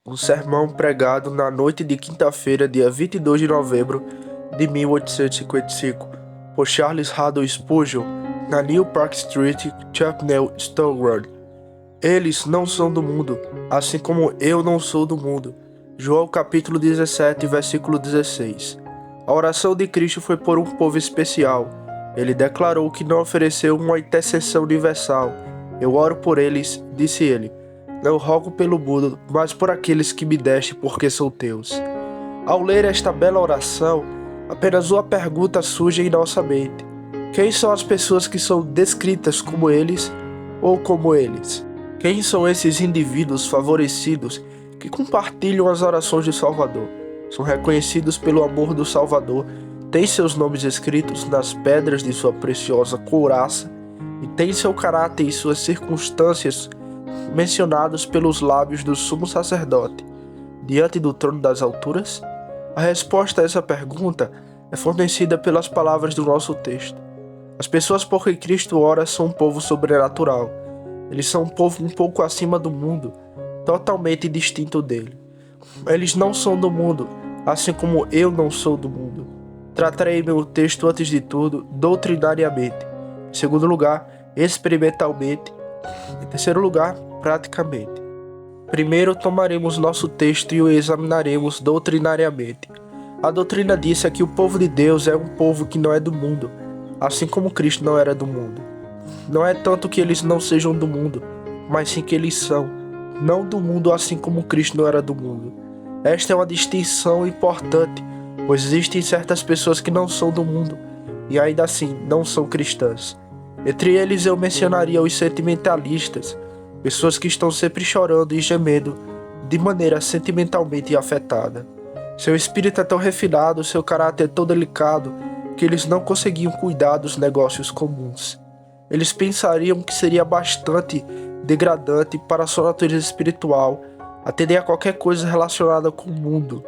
Um sermão pregado na noite de quinta-feira, dia 22 de novembro de 1855, por Charles Haddon Spurgeon, na New Park Street, Chapel Stone Road. Eles não são do mundo, assim como eu não sou do mundo. João capítulo 17, versículo 16. A oração de Cristo foi por um povo especial. Ele declarou que não ofereceu uma intercessão universal. Eu oro por eles, disse ele. Não rogo pelo mundo, mas por aqueles que me deste, porque são teus. Ao ler esta bela oração, apenas uma pergunta surge em nossa mente. Quem são as pessoas que são descritas como eles ou como eles? Quem são esses indivíduos favorecidos que compartilham as orações do Salvador? São reconhecidos pelo amor do Salvador, têm seus nomes escritos nas pedras de sua preciosa couraça e têm seu caráter e suas circunstâncias mencionados pelos lábios do sumo sacerdote, diante do trono das alturas? A resposta a essa pergunta é fornecida pelas palavras do nosso texto. As pessoas por quem Cristo ora são um povo sobrenatural. Eles são um povo um pouco acima do mundo, totalmente distinto dele. Eles não são do mundo, assim como eu não sou do mundo. Tratarei meu texto, antes de tudo, doutrinariamente. Em segundo lugar, experimentalmente. Em terceiro lugar, praticamente. Primeiro, tomaremos nosso texto e o examinaremos doutrinariamente. A doutrina diz que o povo de Deus é um povo que não é do mundo, assim como Cristo não era do mundo. Não é tanto que eles não sejam do mundo, mas sim que eles são, não do mundo assim como Cristo não era do mundo. Esta é uma distinção importante, pois existem certas pessoas que não são do mundo, e ainda assim não são cristãs. Entre eles eu mencionaria os sentimentalistas, pessoas que estão sempre chorando e gemendo de maneira sentimentalmente afetada. Seu espírito é tão refinado, seu caráter é tão delicado, que eles não conseguiam cuidar dos negócios comuns. Eles pensariam que seria bastante degradante para sua natureza espiritual atender a qualquer coisa relacionada com o mundo.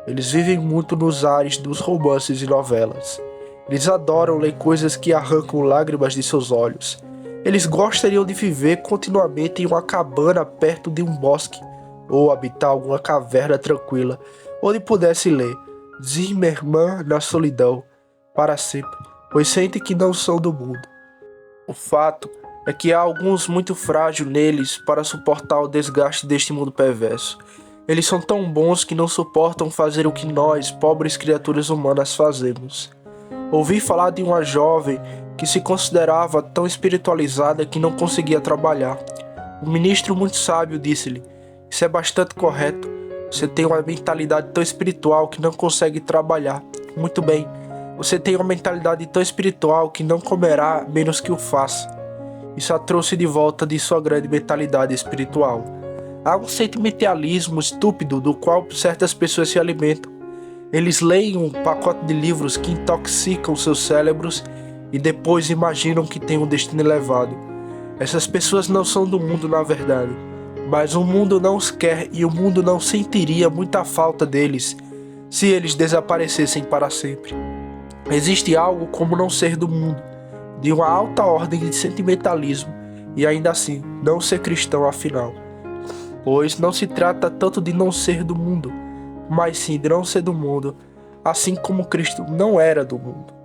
Eles vivem muito nos ares dos romances e novelas. Eles adoram ler coisas que arrancam lágrimas de seus olhos. Eles gostariam de viver continuamente em uma cabana perto de um bosque, ou habitar alguma caverna tranquila, onde pudesse ler Zimmermann na solidão, para sempre, pois sentem que não são do mundo. O fato é que há alguns muito frágeis neles para suportar o desgaste deste mundo perverso. Eles são tão bons que não suportam fazer o que nós, pobres criaturas humanas, fazemos. Ouvi falar de uma jovem que se considerava tão espiritualizada que não conseguia trabalhar. Um ministro muito sábio disse-lhe: "Isso é bastante correto. Você tem uma mentalidade tão espiritual que não consegue trabalhar. Muito bem. Você tem uma mentalidade tão espiritual que não comerá menos que o faça." Isso a trouxe de volta de sua grande mentalidade espiritual. Há um sentimentalismo estúpido do qual certas pessoas se alimentam. Eles leem um pacote de livros que intoxicam seus cérebros e depois imaginam que têm um destino elevado. Essas pessoas não são do mundo na verdade, mas o mundo não os quer e o mundo não sentiria muita falta deles se eles desaparecessem para sempre. Existe algo como não ser do mundo, de uma alta ordem de sentimentalismo, e ainda assim não ser cristão afinal. Pois não se trata tanto de não ser do mundo, mas sim de não ser do mundo, assim como Cristo não era do mundo.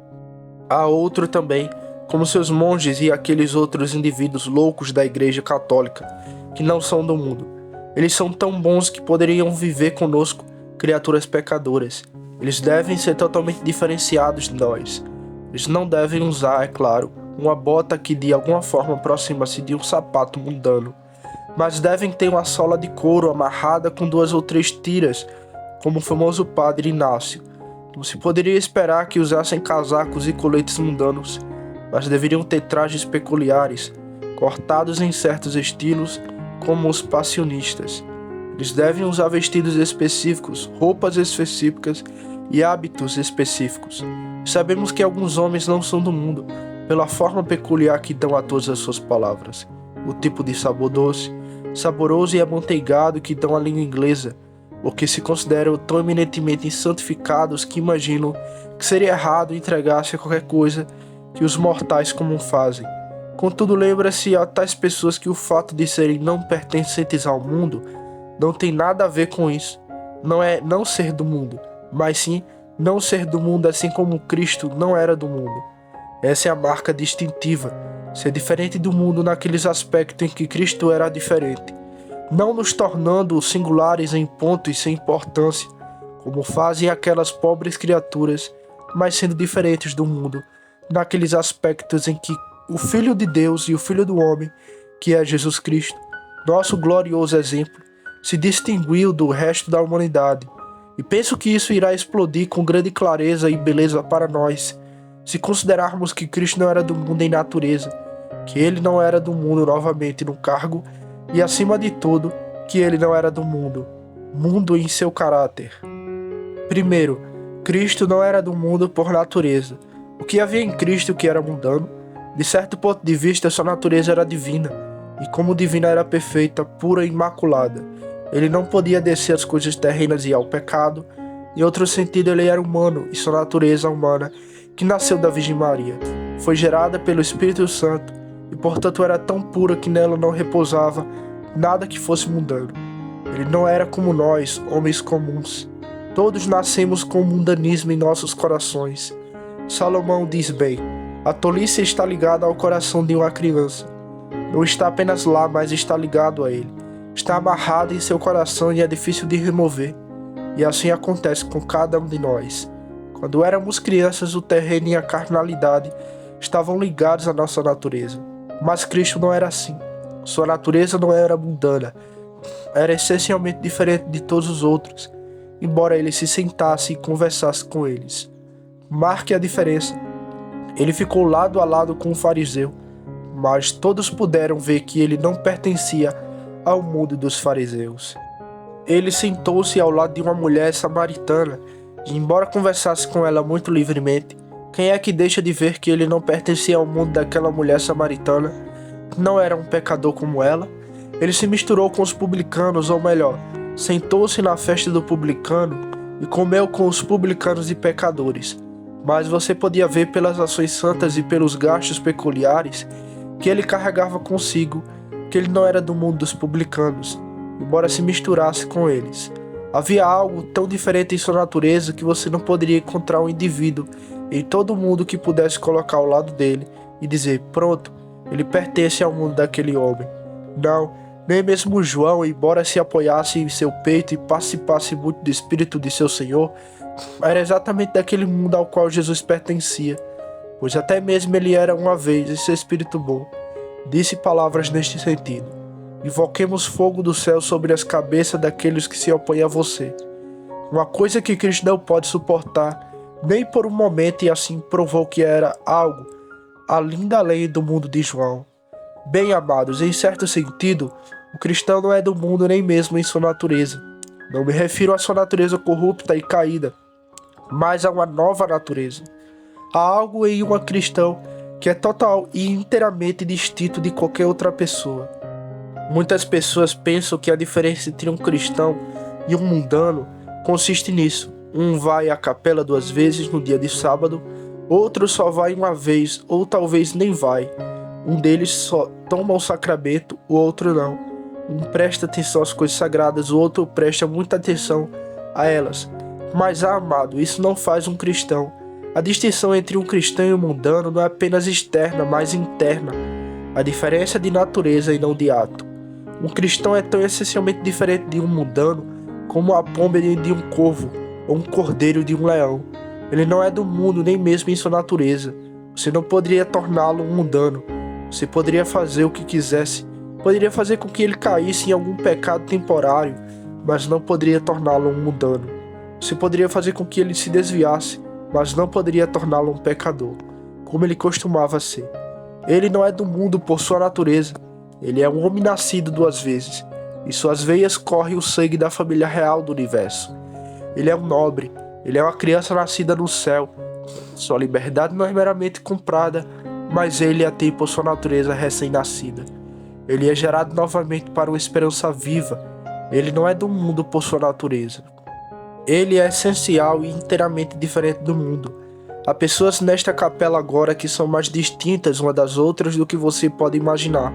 Há outro também, como seus monges e aqueles outros indivíduos loucos da Igreja Católica, que não são do mundo. Eles são tão bons que poderiam viver conosco, criaturas pecadoras. Eles devem ser totalmente diferenciados de nós. Eles não devem usar, é claro, uma bota que de alguma forma aproxima-se de um sapato mundano, mas devem ter uma sola de couro amarrada com 2 ou 3 tiras, como o famoso padre Inácio. Não se poderia esperar que usassem casacos e coletes mundanos, mas deveriam ter trajes peculiares, cortados em certos estilos, como os passionistas. Eles devem usar vestidos específicos, roupas específicas e hábitos específicos. Sabemos que alguns homens não são do mundo, pela forma peculiar que dão a todas as suas palavras, o tipo de sabor doce, saboroso e amanteigado que dão à língua inglesa, porque se consideram tão eminentemente santificados que imaginam que seria errado entregar-se a qualquer coisa que os mortais comum fazem. Contudo, lembra-se a tais pessoas que o fato de serem não pertencentes ao mundo não tem nada a ver com isso. Não é não ser do mundo, mas sim não ser do mundo assim como Cristo não era do mundo. Essa é a marca distintiva, ser diferente do mundo naqueles aspectos em que Cristo era diferente, não nos tornando singulares em pontos sem importância, como fazem aquelas pobres criaturas, mas sendo diferentes do mundo, naqueles aspectos em que o Filho de Deus e o Filho do Homem, que é Jesus Cristo, nosso glorioso exemplo, se distinguiu do resto da humanidade. E penso que isso irá explodir com grande clareza e beleza para nós, se considerarmos que Cristo não era do mundo em natureza, que ele não era do mundo novamente no cargo, e acima de tudo, que ele não era do mundo em seu caráter. Primeiro, Cristo não era do mundo por natureza. O que havia em Cristo que era mundano, de certo ponto de vista, sua natureza era divina, e como divina era perfeita, pura e imaculada. Ele não podia descer às coisas terrenas e ao pecado. Em outro sentido, ele era humano, e sua natureza humana, que nasceu da Virgem Maria, foi gerada pelo Espírito Santo, e portanto era tão pura que nela não repousava nada que fosse mundano. Ele não era como nós, homens comuns. Todos nascemos com o mundanismo em nossos corações. Salomão diz bem: a tolice está ligada ao coração de uma criança. Não está apenas lá, mas está ligado a ele. Está amarrado em seu coração e é difícil de remover. E assim acontece com cada um de nós. Quando éramos crianças, o terreno e a carnalidade estavam ligados à nossa natureza. Mas Cristo não era assim. Sua natureza não era mundana. Era essencialmente diferente de todos os outros, embora ele se sentasse e conversasse com eles. Marque a diferença. Ele ficou lado a lado com o fariseu, mas todos puderam ver que ele não pertencia ao mundo dos fariseus. Ele sentou-se ao lado de uma mulher samaritana, e embora conversasse com ela muito livremente, quem é que deixa de ver que ele não pertencia ao mundo daquela mulher samaritana, que não era um pecador como ela? Ele se misturou com os publicanos, ou melhor, sentou-se na festa do publicano e comeu com os publicanos e pecadores. Mas você podia ver pelas ações santas e pelos gastos peculiares que ele carregava consigo que ele não era do mundo dos publicanos, embora se misturasse com eles. Havia algo tão diferente em sua natureza que você não poderia encontrar um indivíduo em todo o mundo que pudesse colocar ao lado dele e dizer: pronto, ele pertence ao mundo daquele homem. Não, nem mesmo João, embora se apoiasse em seu peito e participasse muito do Espírito de seu Senhor, era exatamente daquele mundo ao qual Jesus pertencia, pois até mesmo ele era uma vez, em seu Espírito bom, disse palavras neste sentido: invoquemos fogo do céu sobre as cabeças daqueles que se opõem a você. Uma coisa que Cristo não pode suportar, nem por um momento, e assim provou que era algo além da lei do mundo de João. Bem amados, em certo sentido, o cristão não é do mundo nem mesmo em sua natureza. Não me refiro à sua natureza corrupta e caída, mas a uma nova natureza. Há algo em um cristão que é total e inteiramente distinto de qualquer outra pessoa. Muitas pessoas pensam que a diferença entre um cristão e um mundano consiste nisso. Um vai à capela 2 vezes no dia de sábado, outro só vai uma vez ou talvez nem vai. Um deles só toma o sacramento, o outro não. Um presta atenção às coisas sagradas, o outro presta muita atenção a elas. Mas, amado, isso não faz um cristão. A distinção entre um cristão e um mundano não é apenas externa, mas interna. A diferença é de natureza e não de ato. Um cristão é tão essencialmente diferente de um mundano como a pomba de um corvo ou um cordeiro de um leão. Ele não é do mundo nem mesmo em sua natureza. Você não poderia torná-lo um mundano. Você poderia fazer o que quisesse. Poderia fazer com que ele caísse em algum pecado temporário, mas não poderia torná-lo um mundano. Você poderia fazer com que ele se desviasse, mas não poderia torná-lo um pecador, como ele costumava ser. Ele não é do mundo por sua natureza. Ele é um homem nascido 2 vezes. Em suas veias corre o sangue da família real do universo. Ele é um nobre. Ele é uma criança nascida no céu. Sua liberdade não é meramente comprada, mas ele a tem por sua natureza recém-nascida. Ele é gerado novamente para uma esperança viva. Ele não é do mundo por sua natureza. Ele é essencial e inteiramente diferente do mundo. Há pessoas nesta capela agora que são mais distintas uma das outras do que você pode imaginar.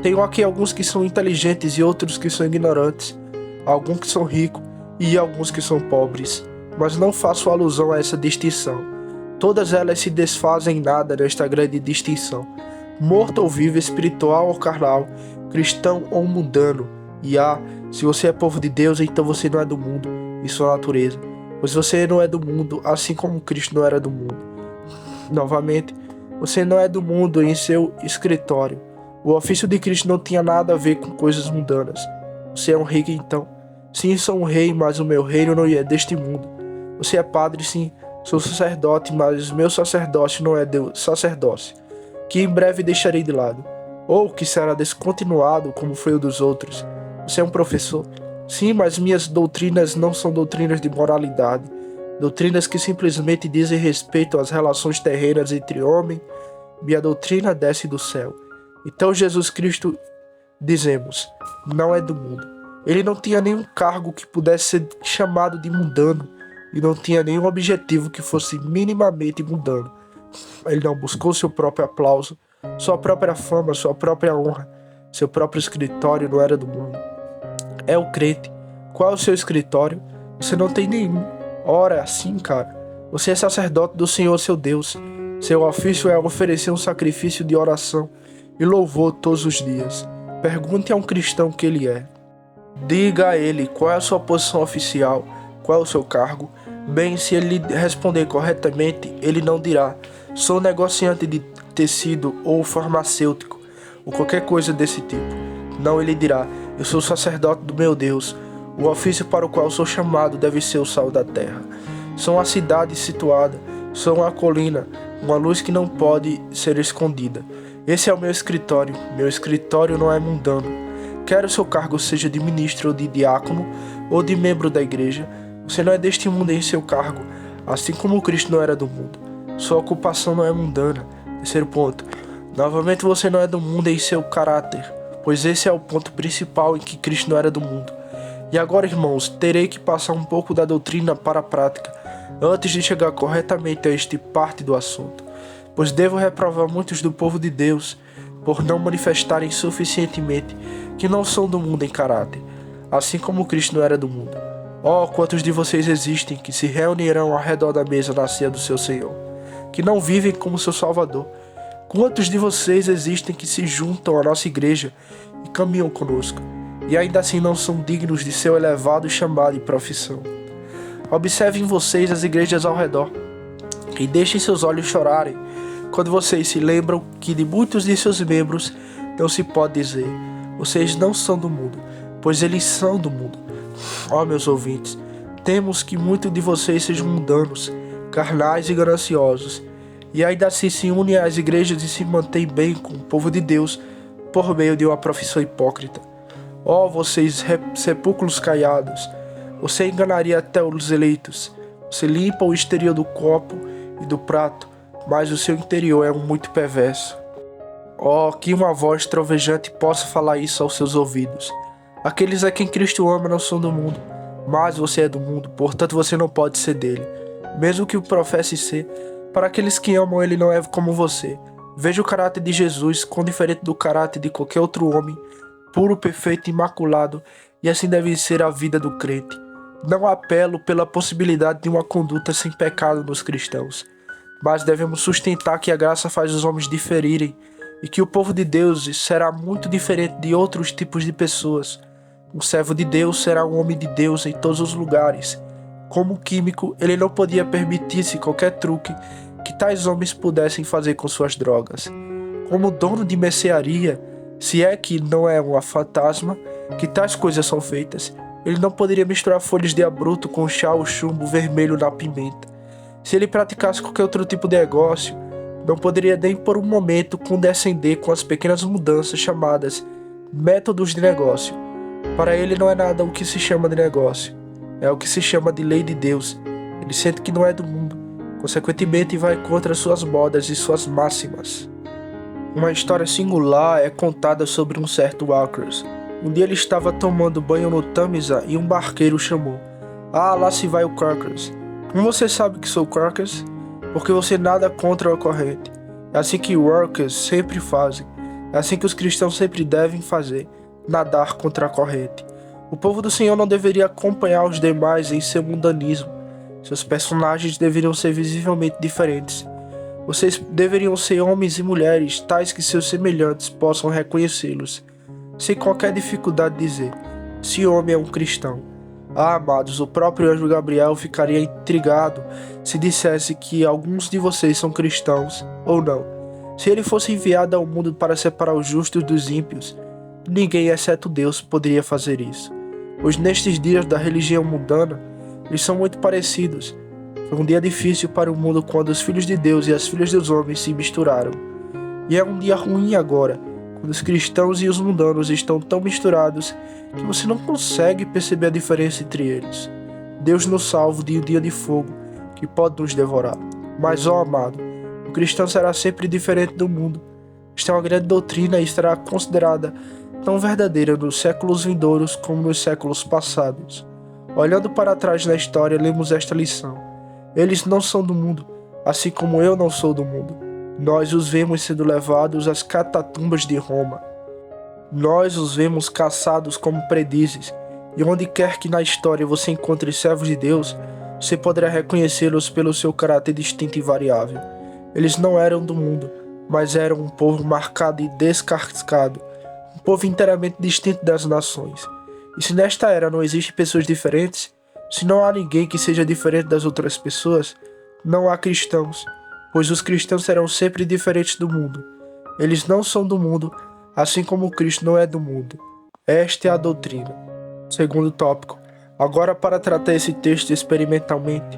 Tenho aqui alguns que são inteligentes e outros que são ignorantes. alguns que são ricos e alguns que são pobres. Mas não faço alusão a essa distinção. Todas elas se desfazem em nada nesta grande distinção. Morto ou vivo, espiritual ou carnal, cristão ou mundano. E se você é povo de Deus, então você não é do mundo e sua natureza. Pois você não é do mundo, assim como Cristo não era do mundo. Novamente, você não é do mundo em seu escritório. O ofício de Cristo não tinha nada a ver com coisas mundanas. Você é um rei então? Sim, sou um rei, mas o meu reino não é deste mundo. Você é padre? Sim, sou sacerdote, mas o meu sacerdócio não é Deus, sacerdócio, que em breve deixarei de lado, ou que será descontinuado como foi o dos outros. Você é um professor? Sim, mas minhas doutrinas não são doutrinas de moralidade, doutrinas que simplesmente dizem respeito às relações terrenas entre homem. Minha doutrina desce do céu. Então Jesus Cristo, dizemos, não é do mundo. Ele não tinha nenhum cargo que pudesse ser chamado de mundano, e não tinha nenhum objetivo que fosse minimamente mundano. Ele não buscou seu próprio aplauso, sua própria fama, sua própria honra. Seu próprio escritório não era do mundo. É o crente. Qual é o seu escritório? Você não tem nenhum. Ora, sim, cara. Você é sacerdote do Senhor, seu Deus. Seu ofício é oferecer um sacrifício de oração e louvor todos os dias. Pergunte a um cristão que ele é. Diga a ele qual é a sua posição oficial, qual é o seu cargo. Bem, se ele responder corretamente, ele não dirá: sou negociante de tecido ou farmacêutico, ou qualquer coisa desse tipo. Não, ele dirá: eu sou sacerdote do meu Deus. O ofício para o qual sou chamado deve ser o sal da terra. Sou uma cidade situada, sou uma colina, uma luz que não pode ser escondida. Esse é o meu escritório. Meu escritório não é mundano. Quer o seu cargo seja de ministro ou de diácono ou de membro da igreja, você não é deste mundo em seu cargo, assim como Cristo não era do mundo. Sua ocupação não é mundana. Terceiro ponto. Novamente, você não é do mundo em seu caráter, pois esse é o ponto principal em que Cristo não era do mundo. E agora, irmãos, terei que passar um pouco da doutrina para a prática, antes de chegar corretamente a esta parte do assunto, pois devo reprovar muitos do povo de Deus por não manifestarem suficientemente que não são do mundo em caráter, assim como Cristo não era do mundo. Oh, quantos de vocês existem que se reunirão ao redor da mesa na ceia do seu Senhor, que não vivem como seu Salvador? Quantos de vocês existem que se juntam à nossa igreja e caminham conosco, e ainda assim não são dignos de seu elevado chamado e profissão? Observem vocês as igrejas ao redor, e deixem seus olhos chorarem, quando vocês se lembram que de muitos de seus membros não se pode dizer: vocês não são do mundo, pois eles são do mundo. Ó, meus ouvintes, temos que muitos de vocês sejam mundanos, carnais e gananciosos, e ainda assim se unem às igrejas e se mantêm bem com o povo de Deus por meio de uma profissão hipócrita. Ó, vocês sepulcros caiados, você enganaria até os eleitos. Você limpa o exterior do copo e do prato, mas o seu interior é muito perverso. Oh, que uma voz trovejante possa falar isso aos seus ouvidos. Aqueles a quem Cristo ama não são do mundo, mas você é do mundo, portanto você não pode ser dele, mesmo que o professe ser. Para aqueles que amam, ele não é como você. Veja o caráter de Jesus, quão diferente do caráter de qualquer outro homem, puro, perfeito, imaculado, e assim deve ser a vida do crente. Não apelo pela possibilidade de uma conduta sem pecado nos cristãos, mas devemos sustentar que a graça faz os homens diferirem e que o povo de Deus será muito diferente de outros tipos de pessoas. Um servo de Deus será um homem de Deus em todos os lugares. Como químico, ele não podia permitir-se qualquer truque que tais homens pudessem fazer com suas drogas. Como dono de mercearia, se é que não é uma fantasma que tais coisas são feitas, ele não poderia misturar folhas de abruto com chá ou chumbo vermelho na pimenta. Se ele praticasse qualquer outro tipo de negócio, não poderia nem por um momento condescender com as pequenas mudanças chamadas métodos de negócio. Para ele não é nada o que se chama de negócio, é o que se chama de lei de Deus. Ele sente que não é do mundo, consequentemente vai contra suas modas e suas máximas. Uma história singular é contada sobre um certo Walkers. Um dia ele estava tomando banho no Tamisa e um barqueiro chamou: "Ah, lá se vai o Walkers. Como você sabe que sou Walkers? Porque você nada contra a corrente. É assim que Walkers sempre fazem. É assim que os cristãos sempre devem fazer: nadar contra a corrente." O povo do Senhor não deveria acompanhar os demais em seu mundanismo. Seus personagens deveriam ser visivelmente diferentes. Vocês deveriam ser homens e mulheres tais que seus semelhantes possam reconhecê-los, sem qualquer dificuldade dizer: esse homem é um cristão. Ah, amados, o próprio anjo Gabriel ficaria intrigado se dissesse que alguns de vocês são cristãos ou não. Se ele fosse enviado ao mundo para separar os justos dos ímpios, ninguém exceto Deus poderia fazer isso. Pois nestes dias da religião mundana, eles são muito parecidos. Foi um dia difícil para o mundo quando os filhos de Deus e as filhas dos homens se misturaram. E é um dia ruim agora, quando os cristãos e os mundanos estão tão misturados que você não consegue perceber a diferença entre eles. Deus nos salva de um dia de fogo que pode nos devorar. Mas, ó amado, o cristão será sempre diferente do mundo. Esta é uma grande doutrina e estará considerada tão verdadeira nos séculos vindouros como nos séculos passados. Olhando para trás na história, lemos esta lição: eles não são do mundo, assim como eu não sou do mundo. Nós os vemos sendo levados às catatumbas de Roma. Nós os vemos caçados como predizes, e onde quer que na história você encontre servos de Deus, você poderá reconhecê-los pelo seu caráter distinto e variável. Eles não eram do mundo, mas eram um povo marcado e descascado, um povo inteiramente distinto das nações. E se nesta era não existem pessoas diferentes, se não há ninguém que seja diferente das outras pessoas, não há cristãos, pois os cristãos serão sempre diferentes do mundo. Eles não são do mundo, assim como Cristo não é do mundo. Esta é a doutrina. Segundo tópico. Agora, para tratar esse texto experimentalmente,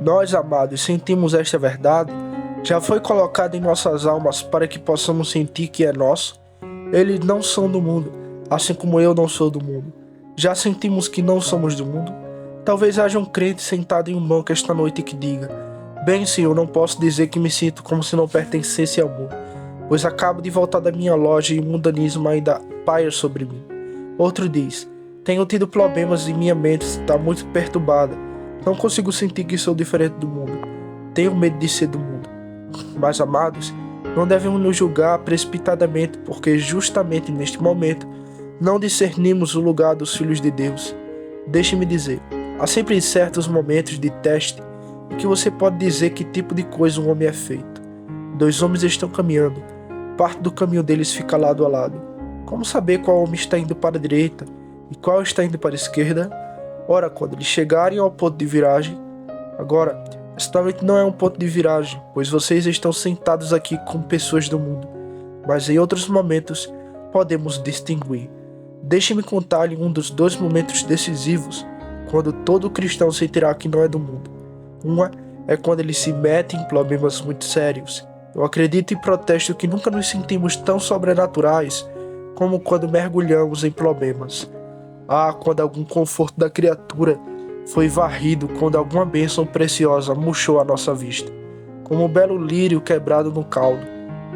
nós, amados, sentimos esta verdade? Já foi colocado em nossas almas para que possamos sentir que é nosso? Eles não são do mundo, assim como eu não sou do mundo. Já sentimos que não somos do mundo? Talvez haja um crente sentado em um banco esta noite que diga: bem, Senhor, não posso dizer que me sinto como se não pertencesse ao mundo, pois acabo de voltar da minha loja e o mundanismo ainda paira sobre mim. Outro diz: tenho tido problemas e minha mente está muito perturbada. Não consigo sentir que sou diferente do mundo. Tenho medo de ser do mundo. Mas, amados, não devemos nos julgar precipitadamente, porque justamente neste momento não discernimos o lugar dos filhos de Deus. Deixe-me dizer, há sempre certos momentos de teste em que você pode dizer que tipo de coisa um homem é feito. Dois homens estão caminhando. Parte do caminho deles fica lado a lado. Como saber qual homem está indo para a direita e qual está indo para a esquerda? Ora, quando eles chegarem ao ponto de viragem. Agora, esta noite não é um ponto de viragem, pois vocês estão sentados aqui com pessoas do mundo, mas em outros momentos podemos distinguir. Deixe-me contar-lhe um dos dois momentos decisivos, quando todo cristão sentirá que não é do mundo. Uma é quando ele se mete em problemas muito sérios. Eu acredito e protesto que nunca nos sentimos tão sobrenaturais como quando mergulhamos em problemas. Ah, quando algum conforto da criatura foi varrido, quando alguma bênção preciosa murchou à nossa vista, como um belo lírio quebrado no caldo,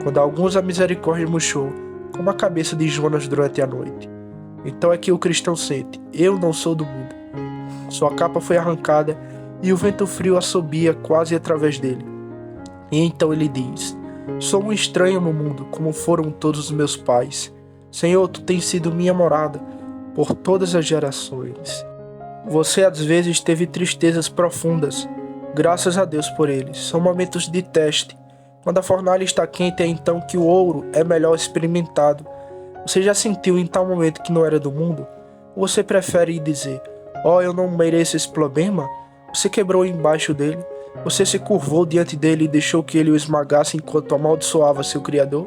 quando alguns a misericórdia murchou, como a cabeça de Jonas durante a noite. Então é que o cristão sente: eu não sou do mundo. Sua capa foi arrancada e o vento frio assobia quase através dele. E então ele diz: sou um estranho no mundo, como foram todos os meus pais. Senhor, tu tens sido minha morada por todas as gerações. Você às vezes teve tristezas profundas. Graças a Deus por eles. São momentos de teste. Quando a fornalha está quente, é então que o ouro é melhor experimentado. Você já sentiu em tal momento que não era do mundo? Ou você prefere dizer: oh, eu não mereço esse problema? Você quebrou embaixo dele? Você se curvou diante dele e deixou que ele o esmagasse enquanto amaldiçoava seu Criador?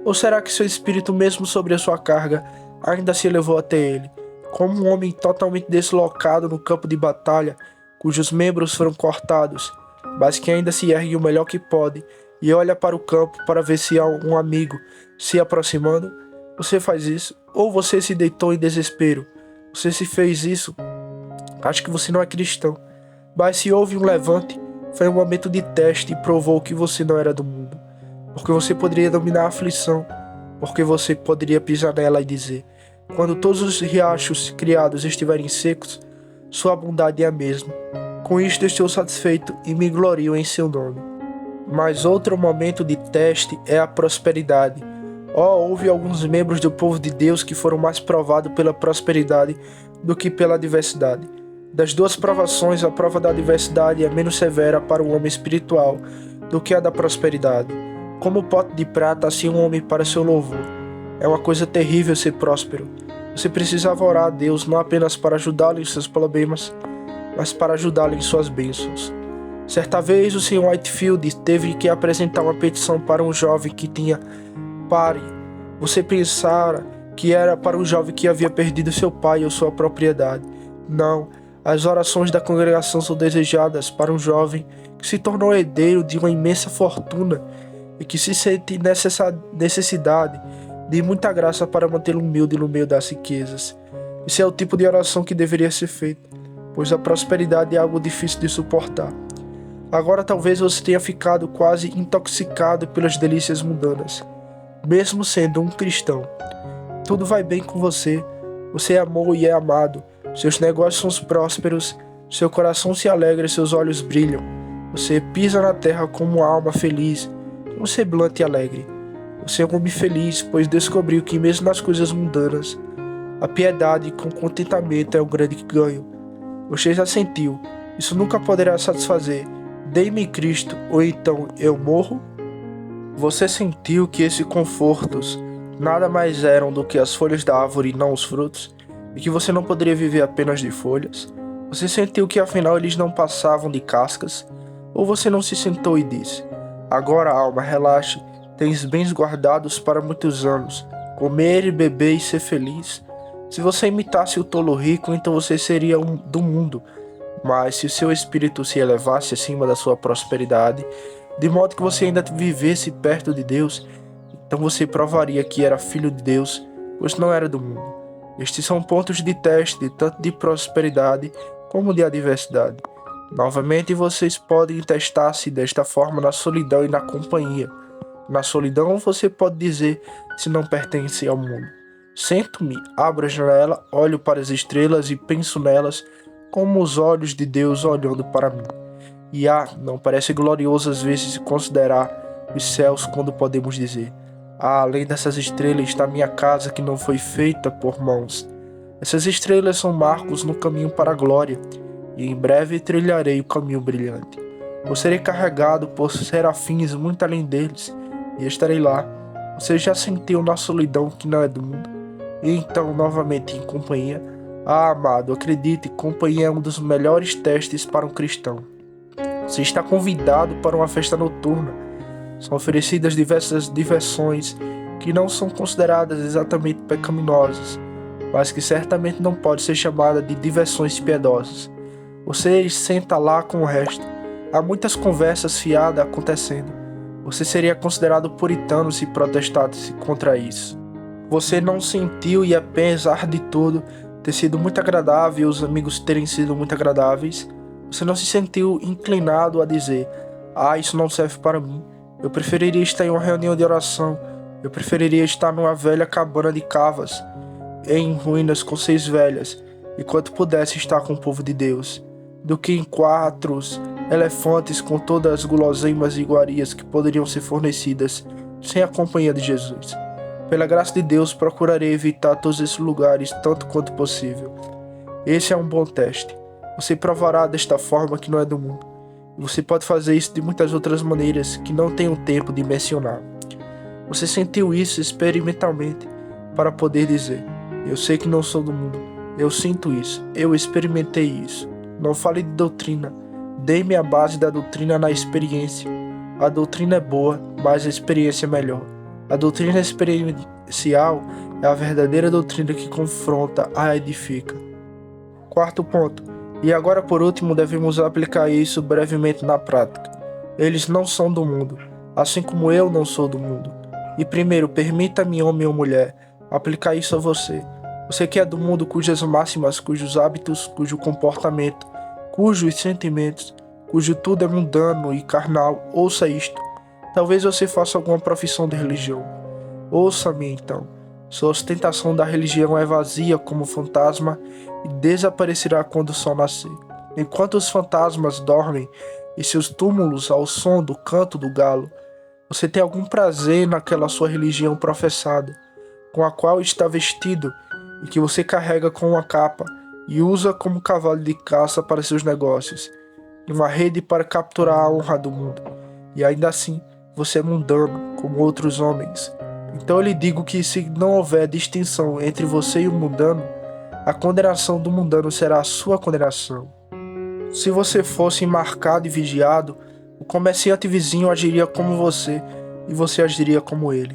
Ou será que seu espírito, mesmo sobre a sua carga, ainda se elevou até ele, como um homem totalmente deslocado no campo de batalha, cujos membros foram cortados, mas que ainda se ergue o melhor que pode e olha para o campo para ver se há um amigo se aproximando? Você faz isso? Ou você se deitou em desespero? Você se fez isso? Acho que você não é cristão. Mas se houve um levante, foi um momento de teste e provou que você não era do mundo. Porque você poderia dominar a aflição, porque você poderia pisar nela e dizer: quando todos os riachos criados estiverem secos, sua bondade é a mesma. Com isto estou satisfeito e me glorio em seu nome. Mas outro momento de teste é a prosperidade. Houve alguns membros do povo de Deus que foram mais provados pela prosperidade do que pela adversidade. Das duas provações, a prova da adversidade é menos severa para o homem espiritual do que a da prosperidade. Como o pote de prata, assim um homem para seu louvor. É uma coisa terrível ser próspero. Você precisava orar a Deus não apenas para ajudá-lo em seus problemas, mas para ajudá-lo em suas bênçãos. Certa vez, o Sr. Whitefield teve que apresentar uma petição para um jovem que tinha pare. Você pensara que era para um jovem que havia perdido seu pai ou sua propriedade. Não, as orações da congregação são desejadas para um jovem que se tornou herdeiro de uma imensa fortuna e que se sente necessidade de muita graça para mantê-lo humilde no meio das riquezas. Esse é o tipo de oração que deveria ser feita, pois a prosperidade é algo difícil de suportar. Agora talvez você tenha ficado quase intoxicado pelas delícias mundanas, mesmo sendo um cristão. Tudo vai bem com você, você é amor e é amado, seus negócios são prósperos, seu coração se alegra e seus olhos brilham. Você pisa na terra como uma alma feliz, um semblante alegre. Você é um homem feliz, pois descobriu que mesmo nas coisas mundanas, a piedade com contentamento é o grande ganho. Você já sentiu, isso nunca poderá satisfazer. Dê-me Cristo, ou então eu morro? Você sentiu que esses confortos nada mais eram do que as folhas da árvore e não os frutos? E que você não poderia viver apenas de folhas? Você sentiu que afinal eles não passavam de cascas? Ou você não se sentou e disse: agora, alma, relaxe, tens bens guardados para muitos anos, comer e beber e ser feliz? Se você imitasse o tolo rico, então você seria do mundo. Mas se o seu espírito se elevasse acima da sua prosperidade, de modo que você ainda vivesse perto de Deus, então você provaria que era filho de Deus, pois não era do mundo. Estes são pontos de teste, tanto de prosperidade como de adversidade. Novamente, vocês podem testar-se desta forma na solidão e na companhia. Na solidão, você pode dizer se não pertence ao mundo. Sento-me, abro a janela, olho para as estrelas e penso nelas como os olhos de Deus olhando para mim. E não parece glorioso às vezes considerar os céus quando podemos dizer: além dessas estrelas está minha casa que não foi feita por mãos. Essas estrelas são marcos no caminho para a glória, e em breve trilharei o caminho brilhante. Eu serei carregado por serafins muito além deles, e estarei lá. Você já sentiu na solidão que não é do mundo? E então, novamente em companhia? Amado, acredite, companhia é um dos melhores testes para um cristão. Você está convidado para uma festa noturna. São oferecidas diversas diversões que não são consideradas exatamente pecaminosas, mas que certamente não podem ser chamadas de diversões piedosas. Você senta lá com o resto. Há muitas conversas fiadas acontecendo. Você seria considerado puritano se protestasse contra isso. Você não sentiu, e apesar de tudo ter sido muito agradável e os amigos terem sido muito agradáveis, você não se sentiu inclinado a dizer: isso não serve para mim. Eu preferiria estar em uma reunião de oração. Eu preferiria estar numa velha cabana de cavas, em ruínas com 6 velhas, enquanto pudesse estar com o povo de Deus, do que em 4 elefantes com todas as guloseimas e iguarias que poderiam ser fornecidas sem a companhia de Jesus. Pela graça de Deus, procurarei evitar todos esses lugares tanto quanto possível. Esse é um bom teste. Você provará desta forma que não é do mundo. E você pode fazer isso de muitas outras maneiras que não tenho tempo de mencionar. Você sentiu isso experimentalmente para poder dizer: eu sei que não sou do mundo. Eu sinto isso. Eu experimentei isso. Não fale de doutrina. Dê-me a base da doutrina na experiência. A doutrina é boa, mas a experiência é melhor. A doutrina experiencial é a verdadeira doutrina que confronta a edifica. Quarto ponto. E agora, por último, devemos aplicar isso brevemente na prática. Eles não são do mundo, assim como eu não sou do mundo. E primeiro, permita-me, homem ou mulher, aplicar isso a você. Você que é do mundo, cujas máximas, cujos hábitos, cujo comportamento, cujos sentimentos, cujo tudo é mundano e carnal, ouça isto. Talvez você faça alguma profissão de religião. Ouça-me então. Sua ostentação da religião é vazia como fantasma e desaparecerá quando o sol nascer. Enquanto os fantasmas dormem em seus túmulos ao som do canto do galo, Você tem algum prazer naquela sua religião professada, com a qual está vestido e que você carrega com uma capa e usa como cavalo de caça para seus negócios, e uma rede para capturar a honra do mundo. E ainda assim, você é mundano, como outros homens. Então eu lhe digo que se não houver distinção entre você e o mundano, a condenação do mundano será a sua condenação. Se você fosse marcado e vigiado, o comerciante vizinho agiria como você, e você agiria como ele.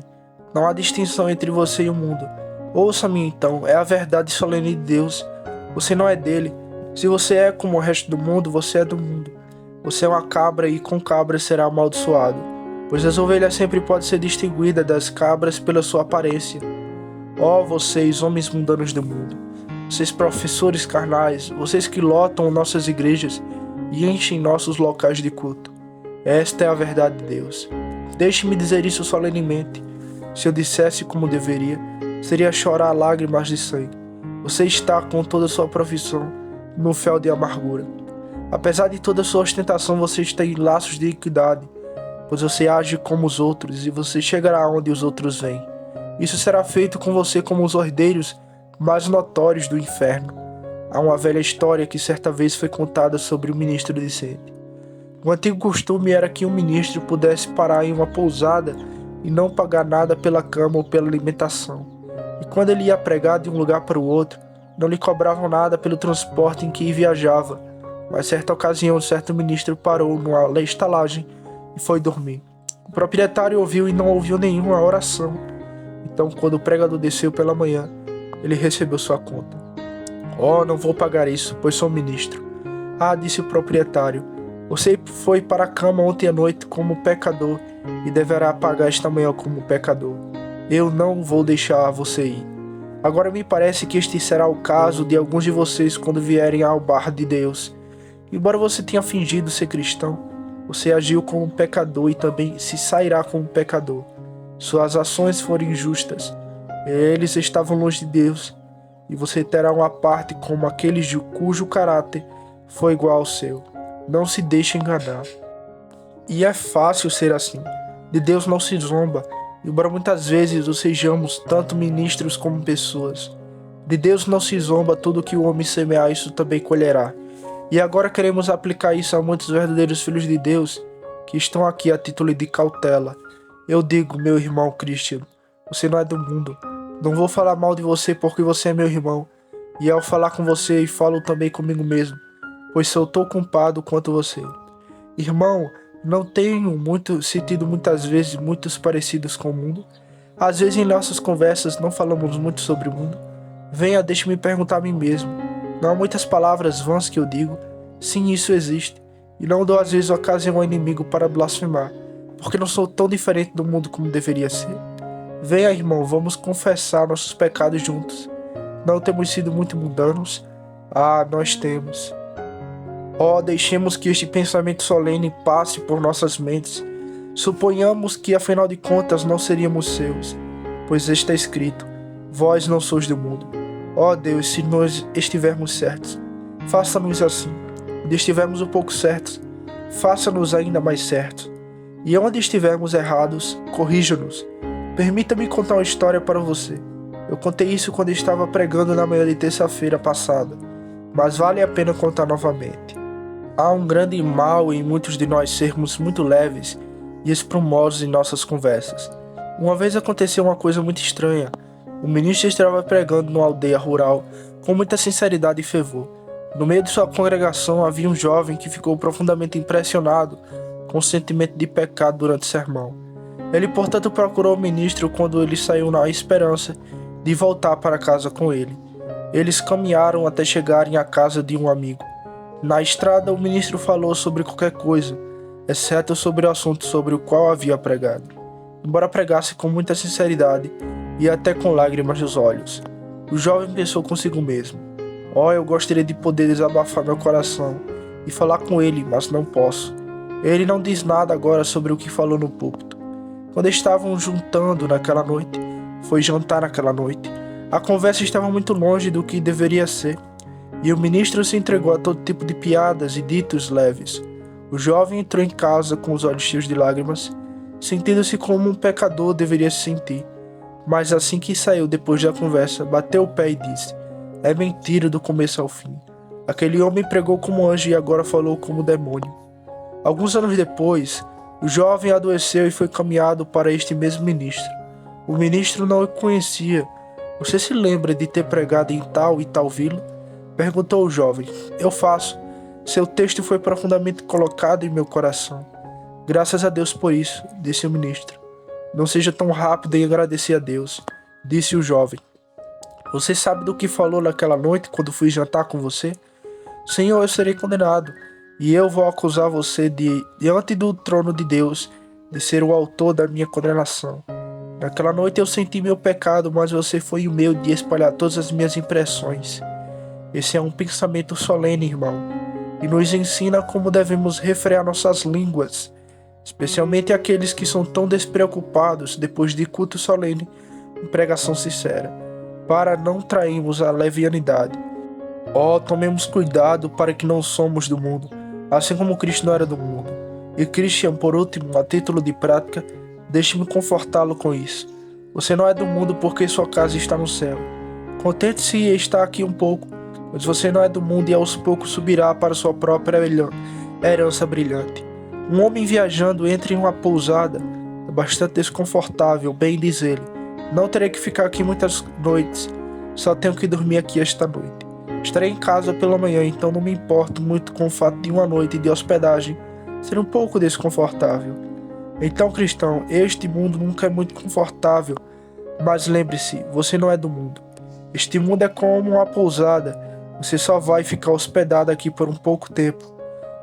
Não há distinção entre você e o mundo. Ouça-me então, é a verdade solene de Deus. Você não é dele. Se você é como o resto do mundo, você é do mundo. Você é uma cabra e com cabra será amaldiçoado, pois as ovelhas sempre podem ser distinguidas das cabras pela sua aparência. Ó vocês, homens mundanos do mundo, vocês professores carnais, vocês que lotam nossas igrejas e enchem nossos locais de culto. Esta é a verdade de Deus. Deixe-me dizer isso solenemente. Se eu dissesse como deveria, seria chorar lágrimas de sangue. Você está com toda a sua profissão no fel de amargura. Apesar de toda a sua ostentação, você está em laços de equidade, pois você age como os outros e você chegará onde os outros vêm. Isso será feito com você como os herdeiros mais notórios do inferno. Há uma velha história que certa vez foi contada sobre o ministro decente. O antigo costume era que um ministro pudesse parar em uma pousada e não pagar nada pela cama ou pela alimentação. E quando ele ia pregar de um lugar para o outro, não lhe cobravam nada pelo transporte em que viajava. Mas certa ocasião, certo ministro parou numa estalagem e foi dormir. O proprietário ouviu e não ouviu nenhuma oração. Então, quando o pregador desceu pela manhã, ele recebeu sua conta. Oh, não vou pagar isso, pois sou ministro. Ah, disse o proprietário, você foi para a cama ontem à noite como pecador e deverá pagar esta manhã como pecador. Eu não vou deixar você ir. Agora me parece que este será o caso de alguns de vocês quando vierem ao bar de Deus. Embora você tenha fingido ser cristão, você agiu como um pecador e também se sairá como um pecador. Suas ações foram injustas. Eles estavam longe de Deus, e você terá uma parte como aqueles cujo caráter foi igual ao seu. Não se deixe enganar. E é fácil ser assim. De Deus não se zomba, embora muitas vezes o sejamos tanto ministros como pessoas. De Deus não se zomba, tudo que o homem semear, isso também colherá. E agora queremos aplicar isso a muitos verdadeiros filhos de Deus que estão aqui a título de cautela. Eu digo, meu irmão Christian, você não é do mundo. Não vou falar mal de você porque você é meu irmão. E ao falar com você, falo também comigo mesmo, pois sou tão culpado quanto você. Irmão, não tenho sentido muitas vezes muitos parecidos com o mundo. Às vezes em nossas conversas não falamos muito sobre o mundo. Venha, deixe-me perguntar a mim mesmo. Não há muitas palavras vãs que eu digo. Sim, isso existe. E não dou às vezes ocasião ao inimigo para blasfemar, porque não sou tão diferente do mundo como deveria ser. Venha, irmão, vamos confessar nossos pecados juntos. Não temos sido muito mundanos? Ah, nós temos. Oh, deixemos que este pensamento solene passe por nossas mentes. Suponhamos que, afinal de contas, não seríamos seus, pois está escrito, vós não sois do mundo. Ó Deus, se nós estivermos certos, faça-nos assim. Onde estivermos um pouco certos, faça-nos ainda mais certos. E onde estivermos errados, corrija-nos. Permita-me contar uma história para você. Eu contei isso quando estava pregando na manhã de terça-feira passada, mas vale a pena contar novamente. Há um grande mal em muitos de nós sermos muito leves e espumosos em nossas conversas. Uma vez aconteceu uma coisa muito estranha. O ministro estava pregando numa aldeia rural com muita sinceridade e fervor. No meio de sua congregação havia um jovem que ficou profundamente impressionado com o sentimento de pecado durante o sermão. Ele, portanto, procurou o ministro quando ele saiu na esperança de voltar para casa com ele. Eles caminharam até chegarem à casa de um amigo. Na estrada, o ministro falou sobre qualquer coisa, exceto sobre o assunto sobre o qual havia pregado. Embora pregasse com muita sinceridade e até com lágrimas nos olhos, o jovem pensou consigo mesmo: oh, eu gostaria de poder desabafar meu coração e falar com ele, mas não posso. Ele não diz nada agora sobre o que falou no púlpito. Quando estavam juntando naquela noite, foi jantar naquela noite, a conversa estava muito longe do que deveria ser, e o ministro se entregou a todo tipo de piadas e ditos leves. O jovem entrou em casa com os olhos cheios de lágrimas sentindo-se como um pecador deveria se sentir. Mas assim que saiu depois da conversa, bateu o pé e disse: é mentira do começo ao fim. Aquele homem pregou como anjo e agora falou como demônio. Alguns anos depois, o jovem adoeceu e foi caminhado para este mesmo ministro. O ministro não o conhecia. Você se lembra de ter pregado em tal e tal vila? Perguntou o jovem. Eu faço. Seu texto foi profundamente colocado em meu coração. Graças a Deus por isso, disse o ministro. Não seja tão rápido em agradecer a Deus, disse o jovem. Você sabe do que falou naquela noite quando fui jantar com você? Senhor, eu serei condenado, e eu vou acusar você diante do trono de Deus de ser o autor da minha condenação. Naquela noite eu senti meu pecado, mas você foi humilde de espalhar todas as minhas impressões. Esse é um pensamento solene, irmão, e nos ensina como devemos refrear nossas línguas, especialmente aqueles que são tão despreocupados depois de culto solene e pregação sincera, para não trairmos a levianidade. Tomemos cuidado para que não somos do mundo, assim como Cristo não era do mundo. E Christian, por último, a título de prática, deixe-me confortá-lo com isso. Você não é do mundo porque sua casa está no céu. Contente-se em estar aqui um pouco, mas você não é do mundo e aos poucos subirá para sua própria herança brilhante. Um homem viajando entra em uma pousada, é bastante desconfortável, bem diz ele. Não terei que ficar aqui muitas noites, só tenho que dormir aqui esta noite. Estarei em casa pela manhã, então não me importo muito com o fato de uma noite de hospedagem ser um pouco desconfortável. Então, cristão, este mundo nunca é muito confortável, mas lembre-se, você não é do mundo. Este mundo é como uma pousada, você só vai ficar hospedado aqui por um pouco tempo.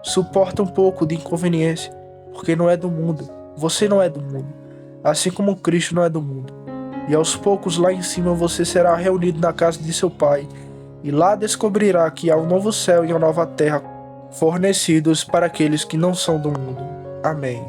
Suporta um pouco de inconveniência, porque não é do mundo, você não é do mundo, assim como Cristo não é do mundo. E aos poucos lá em cima você será reunido na casa de seu Pai, e lá descobrirá que há um novo céu e uma nova terra fornecidos para aqueles que não são do mundo. Amém.